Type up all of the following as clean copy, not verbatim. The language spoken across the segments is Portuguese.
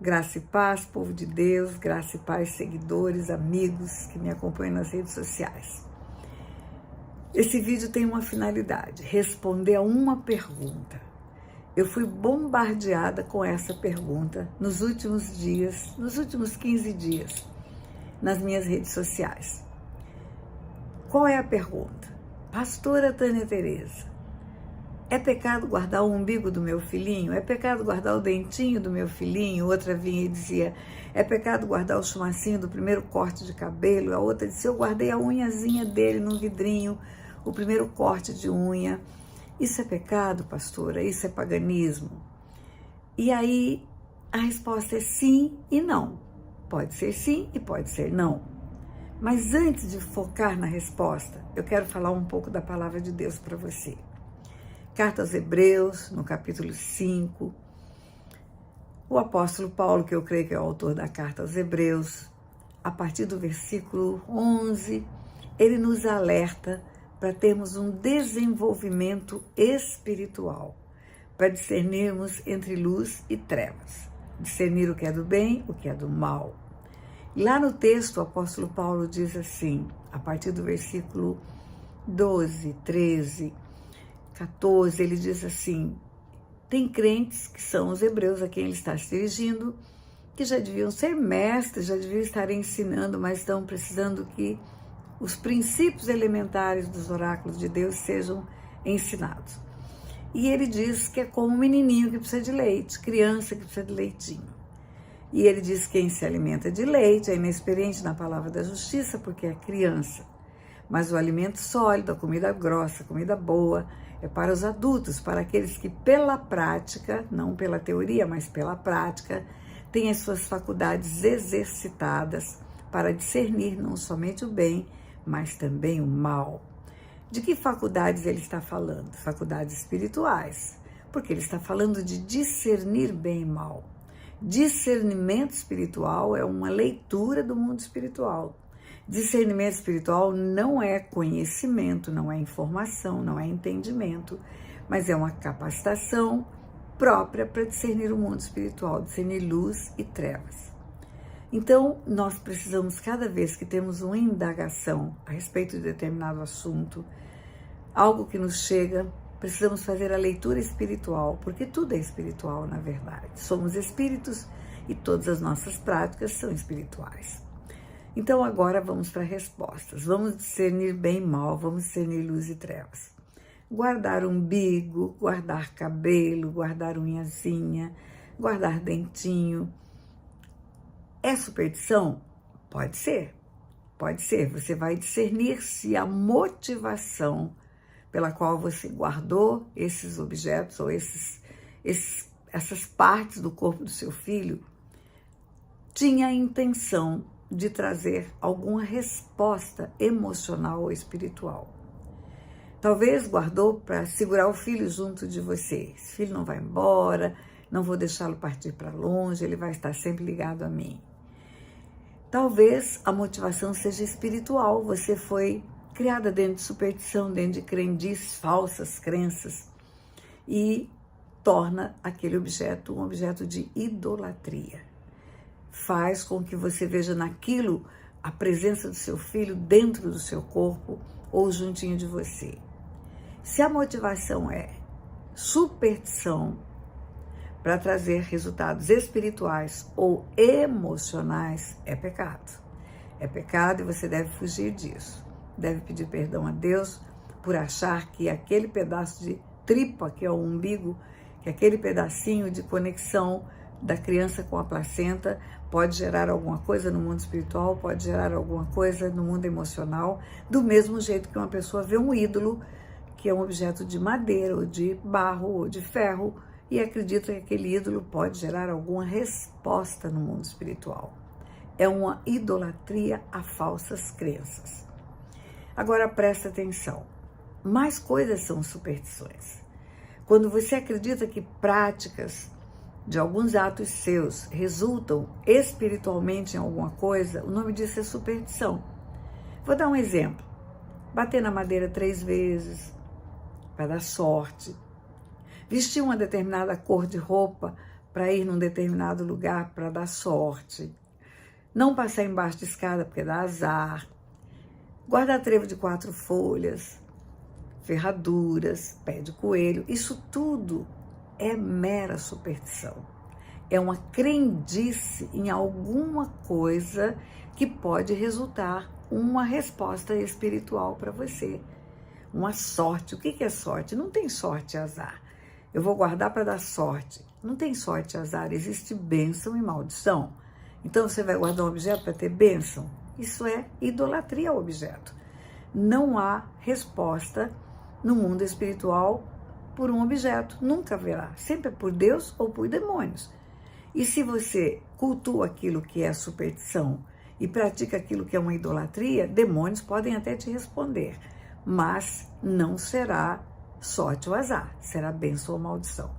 Graça e paz, povo de Deus, graça e paz, seguidores, amigos que me acompanham nas redes sociais. Esse vídeo tem uma finalidade, responder a uma pergunta. Eu fui bombardeada com essa pergunta nos últimos dias, nos últimos 15 dias, nas minhas redes sociais. Qual é a pergunta? Pastora Tânia Tereza, é pecado guardar o umbigo do meu filhinho? É pecado guardar o dentinho do meu filhinho? Outra vinha e dizia, é pecado guardar o chumacinho do primeiro corte de cabelo? A outra disse, eu guardei a unhazinha dele num vidrinho, o primeiro corte de unha. Isso é pecado, pastora? Isso é paganismo? E aí a resposta é sim e não. Pode ser sim e pode ser não. Mas antes de focar na resposta, eu quero falar um pouco da palavra de Deus para você. Carta aos Hebreus, no capítulo 5, o apóstolo Paulo, que eu creio que é o autor da Carta aos Hebreus, a partir do versículo 11, ele nos alerta para termos um desenvolvimento espiritual, para discernirmos entre luz e trevas, discernir o que é do bem, o que é do mal. Lá no texto, o apóstolo Paulo diz assim, a partir do versículo 12, 13, 14, ele diz assim, tem crentes que são os hebreus a quem ele está se dirigindo, que já deviam ser mestres, já deviam estar ensinando, mas estão precisando que os princípios elementares dos oráculos de Deus sejam ensinados. E ele diz que é como um menininho que precisa de leite, criança que precisa de leitinho. E ele diz que quem se alimenta de leite é inexperiente na palavra da justiça porque é criança. Mas o alimento sólido, a comida grossa, a comida boa, é para os adultos, para aqueles que pela prática, não pela teoria, mas pela prática, têm as suas faculdades exercitadas para discernir não somente o bem, mas também o mal. De que faculdades ele está falando? Faculdades espirituais, porque ele está falando de discernir bem e mal. Discernimento espiritual é uma leitura do mundo espiritual. Discernimento espiritual não é conhecimento, não é informação, não é entendimento, mas é uma capacitação própria para discernir o mundo espiritual, discernir luz e trevas. Então, nós precisamos, cada vez que temos uma indagação a respeito de determinado assunto, algo que nos chega, precisamos fazer a leitura espiritual, porque tudo é espiritual, na verdade. Somos espíritos e todas as nossas práticas são espirituais. Então agora vamos para respostas. Vamos discernir bem e mal, vamos discernir luz e trevas. Guardar umbigo, guardar cabelo, guardar unhazinha, guardar dentinho. É superstição? Pode ser, pode ser. Você vai discernir se a motivação pela qual você guardou esses objetos ou essas partes do corpo do seu filho tinha a intenção de trazer alguma resposta emocional ou espiritual. Talvez guardou para segurar o filho junto de você. Esse filho não vai embora, não vou deixá-lo partir para longe, ele vai estar sempre ligado a mim. Talvez a motivação seja espiritual, você foi criada dentro de superstição, dentro de crendices, falsas crenças, e torna aquele objeto um objeto de idolatria. Faz com que você veja naquilo a presença do seu filho dentro do seu corpo ou juntinho de você. Se a motivação é superstição para trazer resultados espirituais ou emocionais, é pecado. É pecado e você deve fugir disso. Deve pedir perdão a Deus por achar que aquele pedaço de tripa, que é o umbigo, que aquele pedacinho de conexão da criança com a placenta pode gerar alguma coisa no mundo espiritual, pode gerar alguma coisa no mundo emocional, do mesmo jeito que uma pessoa vê um ídolo, que é um objeto de madeira, ou de barro, ou de ferro, e acredita que aquele ídolo pode gerar alguma resposta no mundo espiritual. É uma idolatria a falsas crenças. Agora presta atenção, mais coisas são superstições. Quando você acredita que práticas de alguns atos seus resultam espiritualmente em alguma coisa, o nome disso é superstição. Vou dar um exemplo. Bater na madeira 3 vezes, vai dar sorte. Vestir uma determinada cor de roupa para ir num determinado lugar para dar sorte. Não passar embaixo de escada porque dá azar. Guarda-trevo de 4 folhas, ferraduras, pé de coelho, isso tudo é mera superstição. É uma crendice em alguma coisa que pode resultar uma resposta espiritual para você. Uma sorte. O que é sorte? Não tem sorte e azar. Eu vou guardar para dar sorte. Não tem sorte e azar, existe bênção e maldição. Então você vai guardar um objeto para ter bênção? Isso é idolatria ao objeto. Não há resposta no mundo espiritual por um objeto. Nunca haverá. Sempre é por Deus ou por demônios. E se você cultua aquilo que é superstição e pratica aquilo que é uma idolatria, demônios podem até te responder. Mas não será sorte ou azar. Será bênção ou maldição.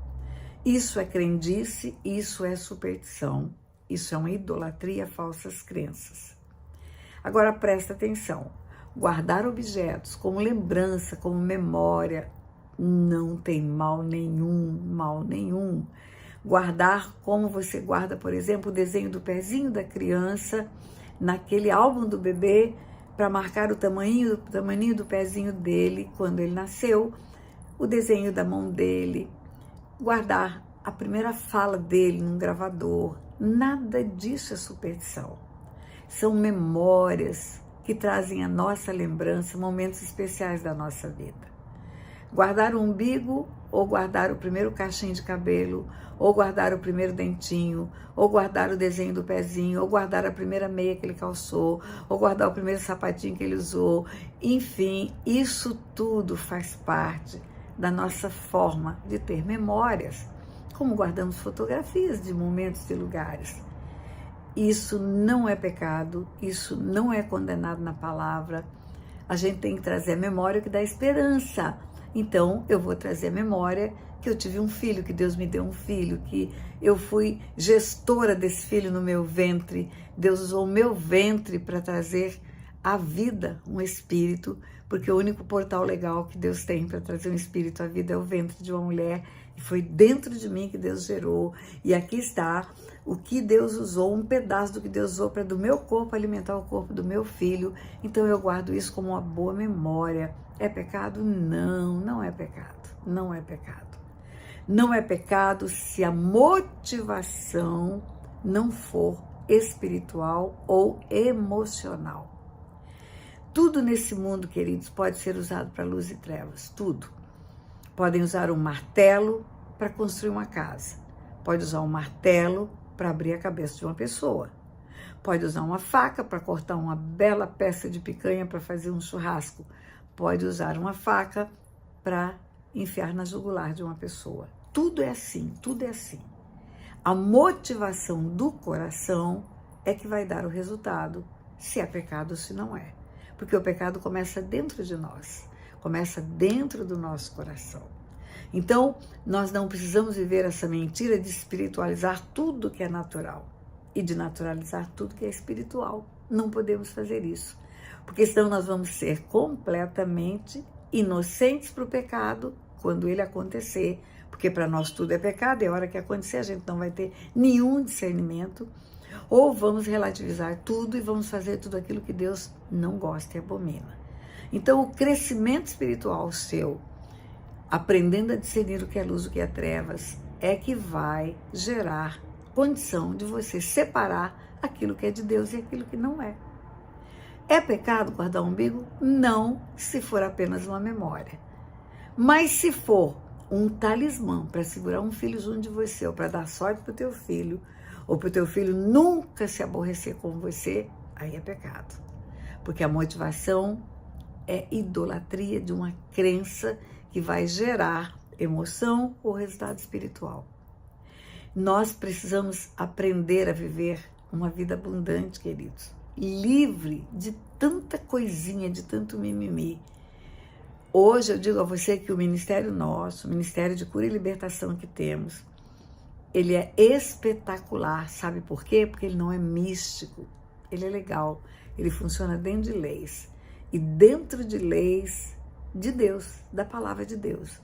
Isso é crendice, isso é superstição. Isso é uma idolatria, falsas crenças. Agora presta atenção. Guardar objetos como lembrança, como memória, não tem mal nenhum, mal nenhum. Guardar como você guarda, por exemplo, o desenho do pezinho da criança naquele álbum do bebê para marcar o tamanho do pezinho dele quando ele nasceu, o desenho da mão dele, guardar a primeira fala dele num gravador. Nada disso é superstição. São memórias que trazem à nossa lembrança momentos especiais da nossa vida. Guardar o umbigo, ou guardar o primeiro cachinho de cabelo, ou guardar o primeiro dentinho, ou guardar o desenho do pezinho, ou guardar a primeira meia que ele calçou, ou guardar o primeiro sapatinho que ele usou. Enfim, isso tudo faz parte da nossa forma de ter memórias, como guardamos fotografias de momentos, de lugares. Isso não é pecado, isso não é condenado na palavra. A gente tem que trazer a memória que dá esperança. Então, eu vou trazer a memória que eu tive um filho, que Deus me deu um filho, que eu fui gestora desse filho no meu ventre. Deus usou o meu ventre para trazer à vida um espírito, porque o único portal legal que Deus tem para trazer um espírito à vida é o ventre de uma mulher. E foi dentro de mim que Deus gerou. E aqui está o que Deus usou, um pedaço do que Deus usou para do meu corpo alimentar o corpo do meu filho. Então eu guardo isso como uma boa memória. É pecado? Não, não é pecado. Não é pecado. Não é pecado se a motivação não for espiritual ou emocional. Tudo nesse mundo, queridos, pode ser usado para luz e trevas. Tudo. Podem usar um martelo para construir uma casa. Pode usar um martelo para abrir a cabeça de uma pessoa. Pode usar uma faca para cortar uma bela peça de picanha para fazer um churrasco. Pode usar uma faca para enfiar na jugular de uma pessoa. Tudo é assim, tudo é assim. A motivação do coração é que vai dar o resultado, se é pecado ou se não é. Porque o pecado começa dentro de nós, começa dentro do nosso coração. Então, nós não precisamos viver essa mentira de espiritualizar tudo que é natural e de naturalizar tudo que é espiritual. Não podemos fazer isso, porque senão nós vamos ser completamente inocentes para o pecado quando ele acontecer, porque para nós tudo é pecado e a hora que acontecer a gente não vai ter nenhum discernimento, ou vamos relativizar tudo e vamos fazer tudo aquilo que Deus não gosta e abomina. Então, o crescimento espiritual seu, aprendendo a discernir o que é luz e o que é trevas, é que vai gerar condição de você separar aquilo que é de Deus e aquilo que não é. É pecado guardar o umbigo? Não, se for apenas uma memória. Mas se for um talismã para segurar um filho junto de você, ou para dar sorte para o teu filho, ou para o teu filho nunca se aborrecer com você, aí é pecado. Porque a motivação é idolatria de uma crença que vai gerar emoção ou resultado espiritual. Nós precisamos aprender a viver uma vida abundante, queridos, livre de tanta coisinha, de tanto mimimi. Hoje eu digo a você que o ministério nosso, o Ministério de Cura e Libertação que temos, ele é espetacular, sabe por quê? Porque ele não é místico, ele é legal, ele funciona dentro de leis. E dentro de leis de Deus, da palavra de Deus.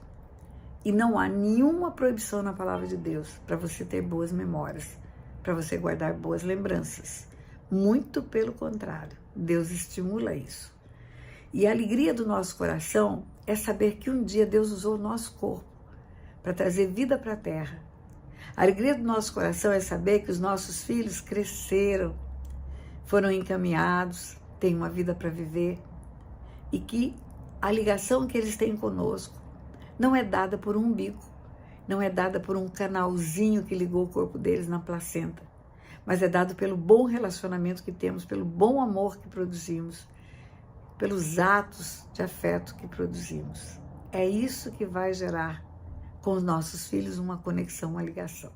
E não há nenhuma proibição na palavra de Deus para você ter boas memórias, para você guardar boas lembranças. Muito pelo contrário, Deus estimula isso. E a alegria do nosso coração é saber que um dia Deus usou o nosso corpo para trazer vida para a terra. A alegria do nosso coração é saber que os nossos filhos cresceram, foram encaminhados, têm uma vida para viver e que a ligação que eles têm conosco não é dada por um umbigo, não é dada por um canalzinho que ligou o corpo deles na placenta, mas é dado pelo bom relacionamento que temos, pelo bom amor que produzimos, pelos atos de afeto que produzimos. É isso que vai gerar com os nossos filhos uma conexão, uma ligação.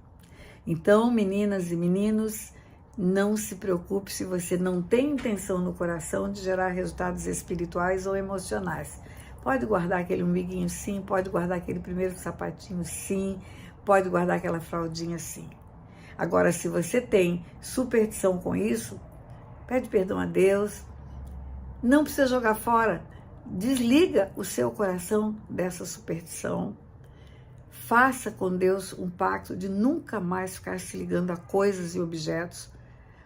Então, meninas e meninos, não se preocupe se você não tem intenção no coração de gerar resultados espirituais ou emocionais. Pode guardar aquele umbiguinho sim, pode guardar aquele primeiro sapatinho sim, pode guardar aquela fraldinha sim. Agora, se você tem superstição com isso, pede perdão a Deus, não precisa jogar fora, desliga o seu coração dessa superstição, faça com Deus um pacto de nunca mais ficar se ligando a coisas e objetos,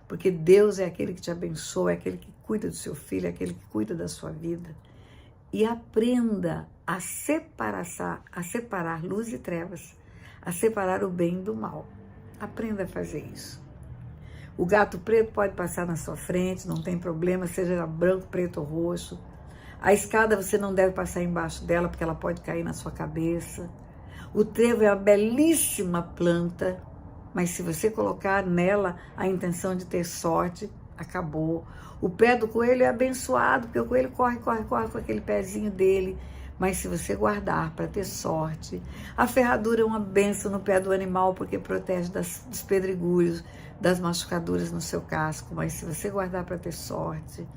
porque Deus é aquele que te abençoa, é aquele que cuida do seu filho, é aquele que cuida da sua vida. E aprenda a separar luz e trevas, a separar o bem do mal. Aprenda a fazer isso. O gato preto pode passar na sua frente, não tem problema, seja branco, preto ou roxo. A escada você não deve passar embaixo dela, porque ela pode cair na sua cabeça. O trevo é uma belíssima planta, mas se você colocar nela a intenção de ter sorte, acabou. O pé do coelho é abençoado, porque o coelho corre com aquele pezinho dele. Mas se você guardar para ter sorte, a ferradura é uma bênção no pé do animal, porque protege dos pedregulhos, das machucaduras no seu casco. Mas se você guardar para ter sorte,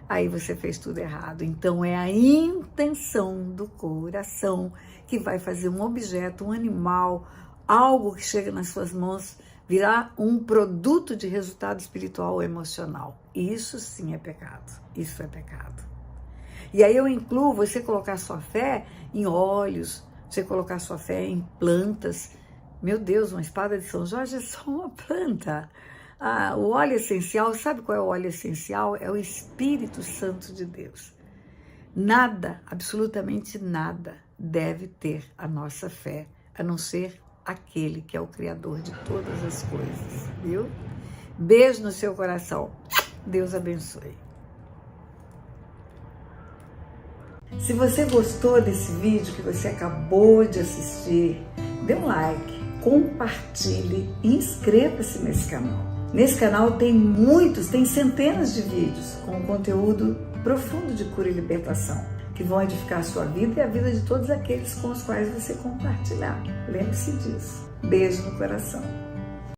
aí você fez tudo errado. Então é a intenção do coração que vai fazer um objeto, um animal, algo que chega nas suas mãos, virar um produto de resultado espiritual ou emocional. Isso sim é pecado. Isso é pecado. E aí eu incluo você colocar sua fé em óleos, você colocar sua fé em plantas. Meu Deus, uma espada de São Jorge é só uma planta. O óleo essencial, sabe qual é o óleo essencial? É o Espírito Santo de Deus. Nada, absolutamente nada, deve ter a nossa fé, a não ser aquele que é o Criador de todas as coisas, viu? Beijo no seu coração. Deus abençoe. Se você gostou desse vídeo que você acabou de assistir, dê um like, compartilhe e inscreva-se nesse canal. Nesse canal tem centenas de vídeos com conteúdo profundo de cura e libertação, que vão edificar a sua vida e a vida de todos aqueles com os quais você compartilhar. Lembre-se disso. Beijo no coração.